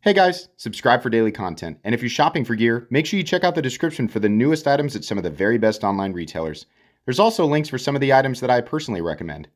Hey guys, subscribe for daily content. And if you're shopping for gear, make sure you check out the description for the newest items at some of the very best online retailers. There's also links for some of the items that I personally recommend.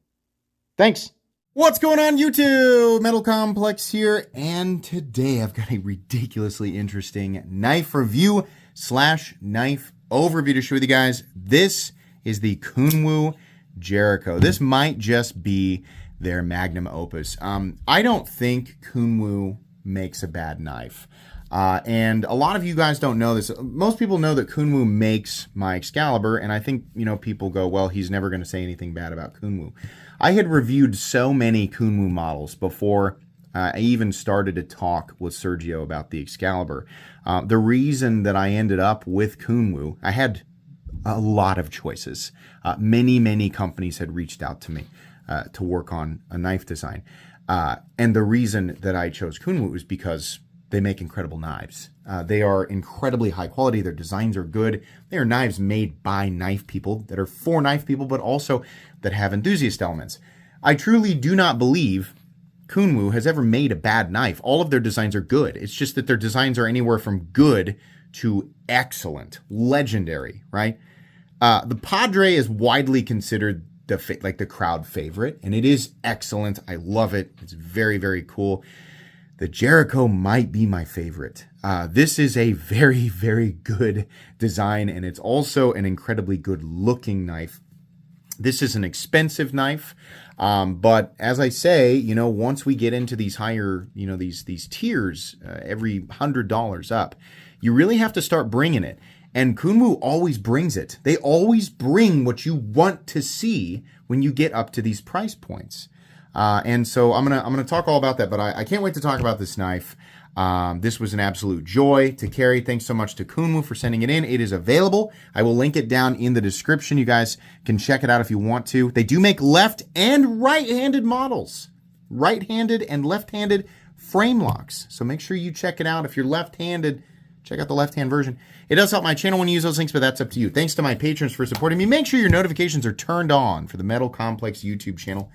Thanks. What's going on, YouTube? Metal Complex here, and today I've got a ridiculously interesting knife review / knife overview to show you guys. This is the Kunwu Jericho. This might just be their magnum opus. I don't think Kunwu makes a bad knife. And a lot of you guys don't know this. Most people know that Kunwu makes my Excalibur, and I think, people go, well, he's never going to say anything bad about Kunwu. I had reviewed so many Kunwu models before I even started to talk with Sergio about the Excalibur. The reason that I ended up with Kunwu, I had a lot of choices. Many companies had reached out to me to work on a knife design. And the reason that I chose Kunwu is because they make incredible knives. They are incredibly high quality. Their designs are good. They are knives made by knife people that are for knife people, but also that have enthusiast elements. I truly do not believe Kunwu has ever made a bad knife. All of their designs are good. It's just that their designs are anywhere from good to excellent, legendary, right? The Padre is widely considered the crowd favorite, and it is excellent. I love it. It's very cool. The Jericho might be my favorite. This is a very good design, and it's also an incredibly good looking knife. This is an expensive knife, but as I say, once we get into these higher, these tiers, every $100 up, you really have to start bringing it. And Kunwu always brings it. They always bring what you want to see when you get up to these price points. And so I'm gonna talk all about that, but I can't wait to talk about this knife. This was an absolute joy to carry. Thanks so much to Kunwu for sending it in. It is available. I will link it down in the description. You guys can check it out if you want to. They do make left and right-handed models. Right-handed and left-handed frame locks. So make sure you check it out. If you're left-handed, check out the left-hand version. It does help my channel when you use those links, but that's up to you. Thanks to my patrons for supporting me. Make sure your notifications are turned on for the Metal Complex YouTube channel.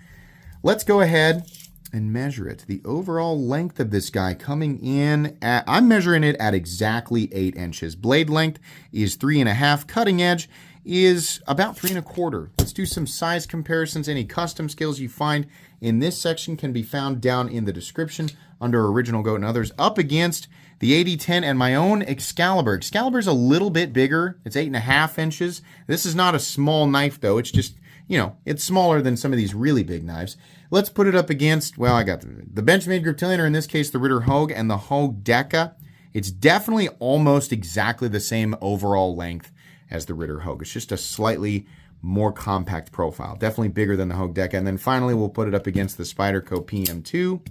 Let's go ahead and measure it. The overall length of this guy coming in at, I'm measuring it at exactly 8 inches. Blade length is 3.5. Cutting edge is about 3.25. Let's do some size comparisons. Any custom scales you find in this section can be found down in the description under Original Goat and others, up against the 8010 and my own Excalibur. Excalibur's a little bit bigger. It's 8.5 inches. This is not a small knife, though. It's just, it's smaller than some of these really big knives. Let's put it up against, well, I got the Benchmade Griptilian, or in this case, the Ritter Hogue and the Hogue Deca. It's definitely almost exactly the same overall length as the Ritter Hogue. It's just a slightly more compact profile. Definitely bigger than the Hogue Deca. And then finally, we'll put it up against the Spyderco PM2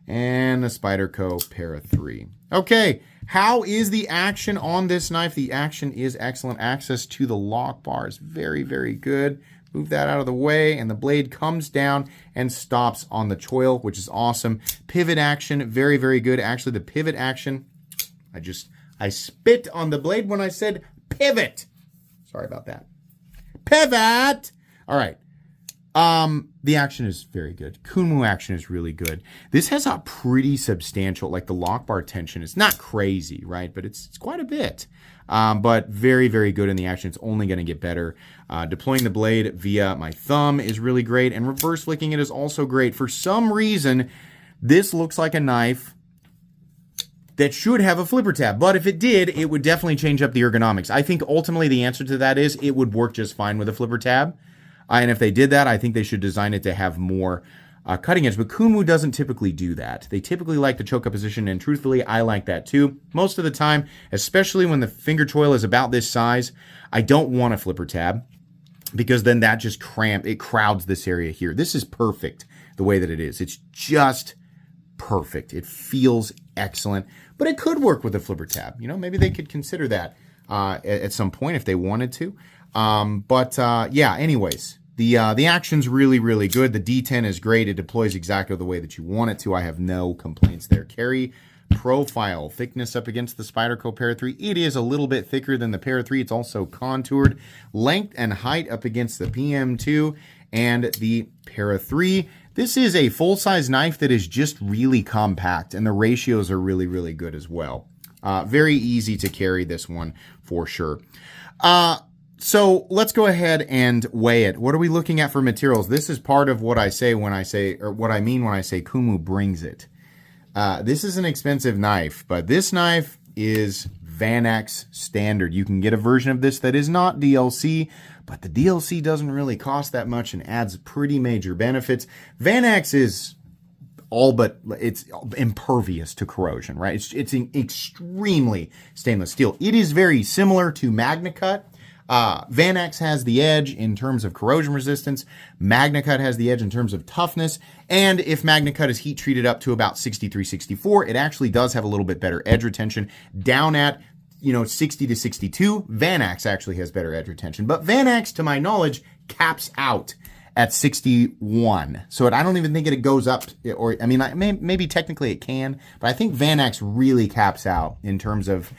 and the Spyderco Para 3. Okay, how is the action on this knife? The action is excellent. Access to the lock bar is very good. Move that out of the way, and the blade comes down and stops on the choil, which is awesome. Pivot action, very good. Actually, the pivot action, I spit on the blade when I said pivot. Sorry about that. Pivot! All right. The action is very good. Kunwu action is really good. This has a pretty substantial, like the lock bar tension. It's not crazy, right? But it's quite a bit. But very good in the action. It's only going to get better. Deploying the blade via my thumb is really great, and reverse flicking it is also great. For some reason, this looks like a knife that should have a flipper tab, but if it did, it would definitely change up the ergonomics. I think ultimately the answer to that is it would work just fine with a flipper tab. And if they did that, I think they should design it to have more cutting edge. But Kunwu doesn't typically do that. They typically like the choke up position, and truthfully, I like that too. Most of the time, especially when the finger choil is about this size, I don't want a flipper tab because then that just crowds this area here. This is perfect the way that it is. It's just perfect. It feels excellent, but it could work with a flipper tab. Maybe they could consider that at some point if they wanted to. Yeah, anyways. The action's really good. The D10 is great. It deploys exactly the way that you want it to. I have no complaints there. Carry profile, thickness up against the Spyderco Para 3. It is a little bit thicker than the Para 3. It's also contoured. Length and height up against the PM2 and the Para 3. This is a full-size knife that is just really compact, and the ratios are really, really good as well. Very easy to carry this one for sure. So let's go ahead and weigh it. What are we looking at for materials? This is part of what I say when I say, or what I mean when I say Kunwu brings it. This is an expensive knife, but this knife is Vanax standard. You can get a version of this that is not DLC, but the DLC doesn't really cost that much and adds pretty major benefits. Vanax is it's impervious to corrosion, right? It's an extremely stainless steel. It is very similar to MagnaCut. Vanax has the edge in terms of corrosion resistance. MagnaCut has the edge in terms of toughness. And if MagnaCut is heat treated up to about 63, 64, it actually does have a little bit better edge retention. Down at 60 to 62, Vanax actually has better edge retention. But Vanax, to my knowledge, caps out at 61. So I don't even think it goes up, or I mean, maybe technically it can, but I think Vanax really caps out in terms of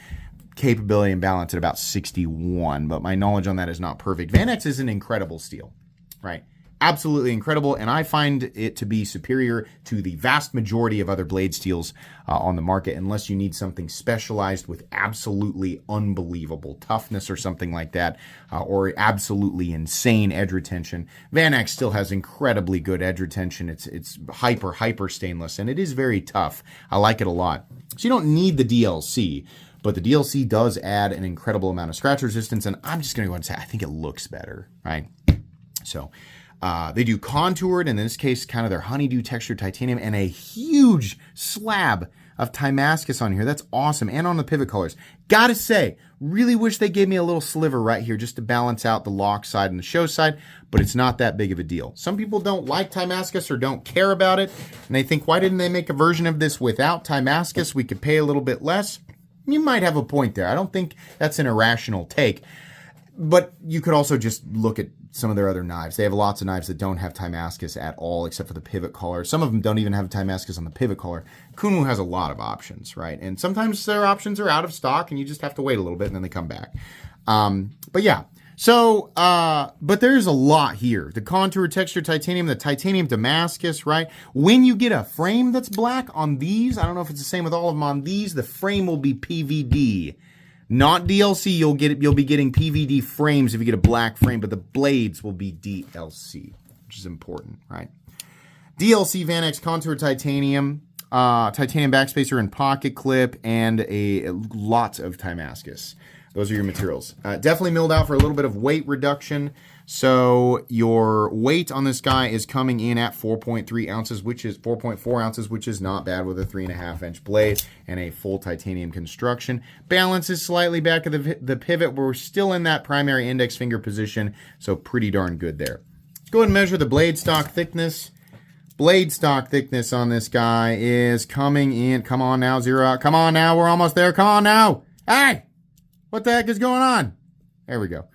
capability and balance at about 61, but my knowledge on that is not perfect. Vanax is an incredible steel, right? Absolutely incredible, and I find it to be superior to the vast majority of other blade steels on the market, unless you need something specialized with absolutely unbelievable toughness or something like that, or absolutely insane edge retention. Vanax still has incredibly good edge retention. It's hyper stainless, and it is very tough. I like it a lot. So you don't need the DLC, but the DLC does add an incredible amount of scratch resistance, and I'm just going to go ahead and say I think it looks better, right? So they do contoured, in this case, kind of their honeydew textured titanium, and a huge slab of Damascus on here. That's awesome, and on the pivot colors. Gotta say, really wish they gave me a little sliver right here just to balance out the lock side and the show side, but it's not that big of a deal. Some people don't like Damascus or don't care about it, and they think, why didn't they make a version of this without Damascus? We could pay a little bit less. You might have a point there. I don't think that's an irrational take. But you could also just look at some of their other knives. They have lots of knives that don't have Damascus at all, except for the pivot collar. Some of them don't even have Damascus on the pivot collar. Kunwu has a lot of options, right? And sometimes their options are out of stock, and you just have to wait a little bit, and then they come back. But yeah. So, but there's a lot here. The contour texture titanium, the titanium Damascus, right? When you get a frame that's black on these, I don't know if it's the same with all of them on these, the frame will be PVD. Not DLC, you'll be getting PVD frames if you get a black frame, but the blades will be DLC, which is important, right? DLC Vanax contour titanium, titanium backspacer and pocket clip, and a lot of Damascus. Those are your materials. Definitely milled out for a little bit of weight reduction. So your weight on this guy is coming in at 4.3 ounces, which is 4.4 ounces, which is not bad with a 3.5-inch blade and a full titanium construction. Balance is slightly back of the pivot. We're still in that primary index finger position, so pretty darn good there. Let's go ahead and measure the blade stock thickness. Blade stock thickness on this guy is coming in. Come on now, zero out. Come on now, we're almost there. Come on now. Hey! What the heck is going on? There we go.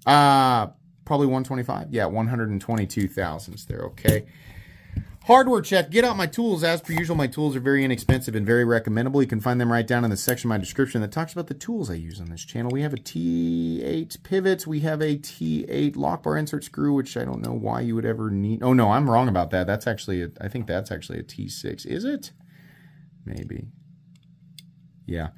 Probably 125. Yeah, 122 thousandths there. Okay. Hardware check. Get out my tools. As per usual, my tools are very inexpensive and very recommendable. You can find them right down in the section of my description that talks about the tools I use on this channel. We have a T8 pivots. We have a T8 lock bar insert screw, which I don't know why you would ever need. Oh, no, I'm wrong about that. That's actually, I think that's actually a T6. Is it? Maybe. Yeah.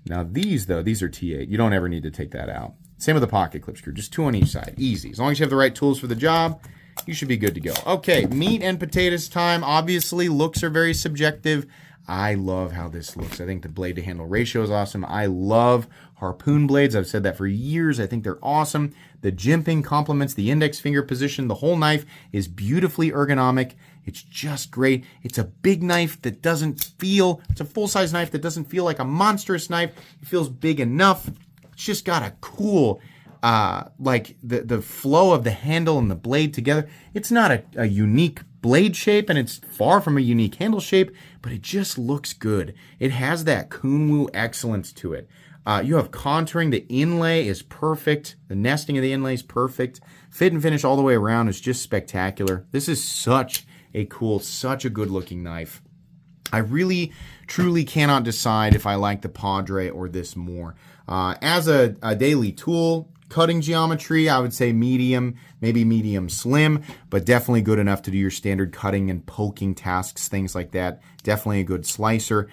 Now these, though, these are T8. You don't ever need to take that out. Same with the pocket clip screw. Just 2 on each side. Easy. As long as you have the right tools for the job, you should be good to go. Okay, meat and potatoes time. Obviously, looks are very subjective. I love how this looks. I think the blade to handle ratio is awesome. I love harpoon blades. I've said that for years. I think they're awesome. The jimping complements the index finger position. The whole knife is beautifully ergonomic. It's just great. It's a big knife that doesn't feel, it's a full-size knife that doesn't feel like a monstrous knife. It feels big enough. It's just got a cool, like the flow of the handle and the blade together. It's not a unique blade shape, and it's far from a unique handle shape, but it just looks good. It has that Kunwu excellence to it. You have contouring. The inlay is perfect. The nesting of the inlay is perfect. Fit and finish all the way around is just spectacular. This is such a cool, such a good looking knife. I really, truly cannot decide if I like the Padre or this more. As a daily tool, cutting geometry, I would say medium, maybe medium slim, but definitely good enough to do your standard cutting and poking tasks, things like that. Definitely a good slicer.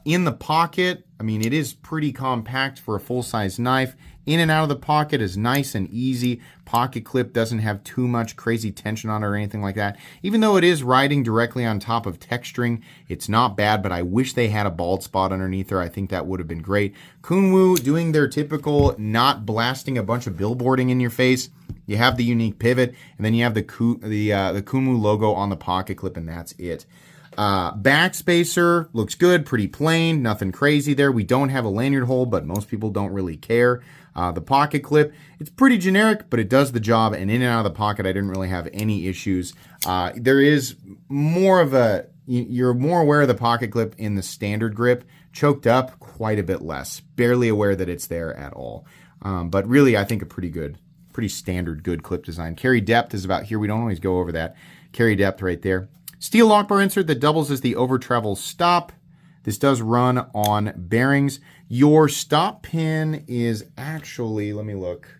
In the pocket, I mean, it is pretty compact for a full-size knife. In and out of the pocket is nice and easy. Pocket clip doesn't have too much crazy tension on it or anything like that. Even though it is riding directly on top of texturing, it's not bad, but I wish they had a bald spot underneath there. I think that would have been great. Kunwu doing their typical not blasting a bunch of billboarding in your face. You have the unique pivot, and then you have the Kunwu logo on the pocket clip, and that's it. Back spacer looks good, pretty plain, nothing crazy there. We don't have a lanyard hole, but most people don't really care. The pocket clip, it's pretty generic, but it does the job, and in and out of the pocket, I didn't really have any issues. There is more of a, you're more aware of the pocket clip in the standard grip. Choked up, quite a bit less. Barely aware that it's there at all. But really, I think a pretty standard good clip design. Carry depth is about here. We don't always go over that. Carry depth right there. Steel lock bar insert that doubles as the over travel stop. This does run on bearings. Your stop pin is actually, let me look.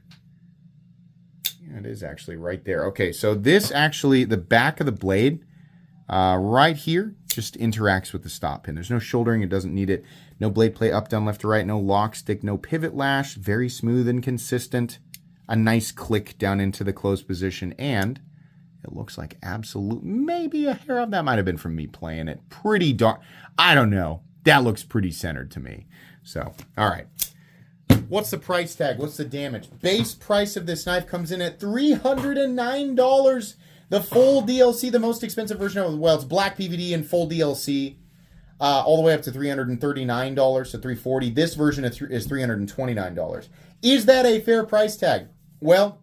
Yeah, it is actually right there. Okay, so this actually, the back of the blade right here just interacts with the stop pin. There's no shouldering, it doesn't need it. No blade play up, down, left to right, no lock stick, no pivot lash. Very smooth and consistent. A nice click down into the closed position, and it looks like absolute, maybe a hair of that might have been from me playing it. Pretty dark. I don't know. That looks pretty centered to me. So, all right. What's the price tag? What's the damage? Base price of this knife comes in at $309. The full DLC, the most expensive version of, well, it's black PVD and full DLC, all the way up to $339, so $340. This version is $329. Is that a fair price tag? Well,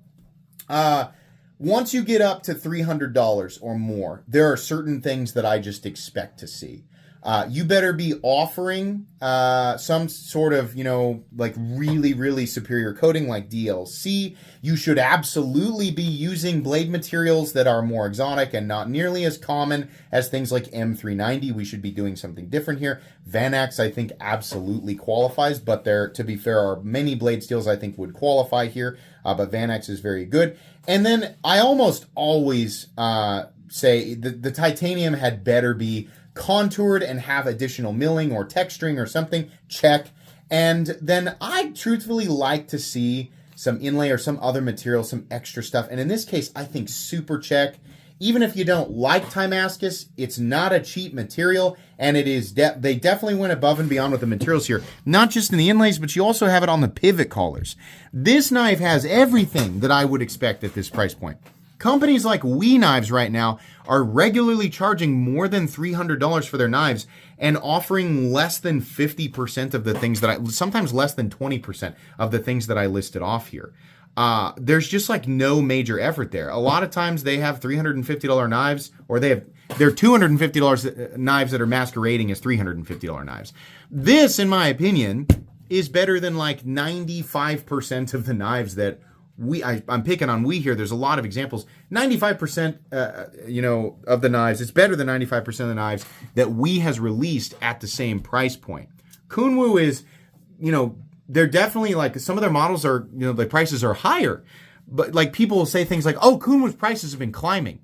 once you get up to $300 or more, there are certain things that I just expect to see. You better be offering some sort of, like really, really superior coating like DLC. You should absolutely be using blade materials that are more exotic and not nearly as common as things like M390. We should be doing something different here. Vanax, I think, absolutely qualifies, but there, to be fair, are many blade steels I think would qualify here, but Vanax is very good. And then I almost always say the titanium had better be contoured and have additional milling or texturing or something. Check. And then I truthfully like to see some inlay or some other material, some extra stuff. And in this case, I think super check. Even if you don't like Timascus, it's not a cheap material, and it is they definitely went above and beyond with the materials here. Not just in the inlays, but you also have it on the pivot collars. This knife has everything that I would expect at this price point. Companies like We Knives right now are regularly charging more than $300 for their knives and offering less than 50% of the things that sometimes less than 20% of the things that I listed off here. There's just like no major effort there. A lot of times they have $350 knives, or they're $250 knives that are masquerading as $350 knives. This, in my opinion, is better than like 95% of the knives that I'm picking on We here. There's a lot of examples. 95%, of the knives. It's better than 95% of the knives that We has released at the same price point. Kunwu is, they're definitely like, some of their models are, the prices are higher, but like people will say things like, oh, Kunwu's prices have been climbing.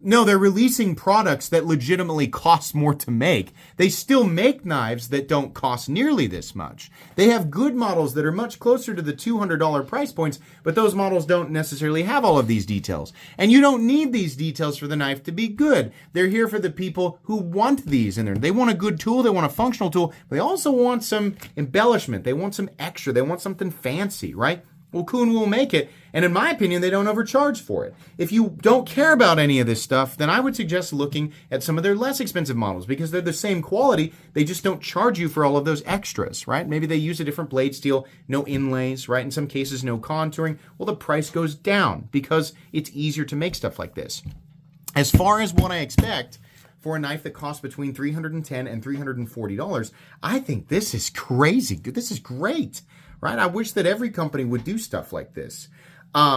No, they're releasing products that legitimately cost more to make. They still make knives that don't cost nearly this much. They have good models that are much closer to the $200 price points, but those models don't necessarily have all of these details. And you don't need these details for the knife to be good. They're here for the people who want these in there. They want a good tool, they want a functional tool, but they also want some embellishment. They want some extra, they want something fancy, right? Well, Kunwu will make it, and in my opinion, they don't overcharge for it. If you don't care about any of this stuff, then I would suggest looking at some of their less expensive models, because they're the same quality, they just don't charge you for all of those extras, right? Maybe they use a different blade steel, no inlays, right? In some cases, no contouring. Well, the price goes down because it's easier to make stuff like this. As far as what I expect for a knife that costs between $310 and $340, I think this is crazy. This is great. Right? I wish that every company would do stuff like this.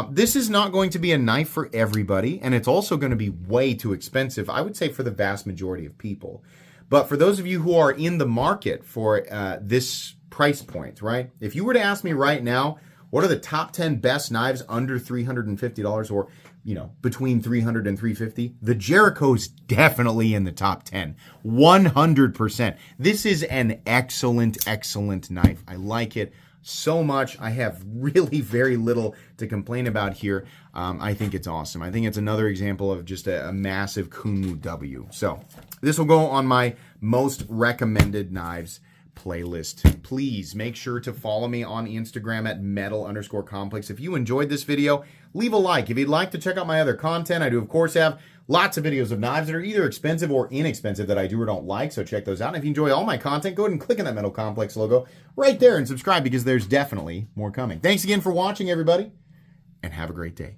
This is not going to be a knife for everybody, and it's also going to be way too expensive, I would say, for the vast majority of people. But for those of you who are in the market for this price point, right? If you were to ask me right now, What are the top 10 best knives under $350 or, between $300 and $350? The Jericho's definitely in the top 10. 100%. This is an excellent, excellent knife. I like it so much. I have really very little to complain about here. I think it's awesome. I think it's another example of just a massive Kunwu W. So this will go on my most recommended knives playlist. Please make sure to follow me on Instagram at metal_complex. If you enjoyed this video, leave a like. If you'd like to check out my other content, I do of course have lots of videos of knives that are either expensive or inexpensive that I do or don't like, so check those out. And if you enjoy all my content, go ahead and click on that Metal Complex logo right there and subscribe because there's definitely more coming. Thanks again for watching, everybody, and have a great day.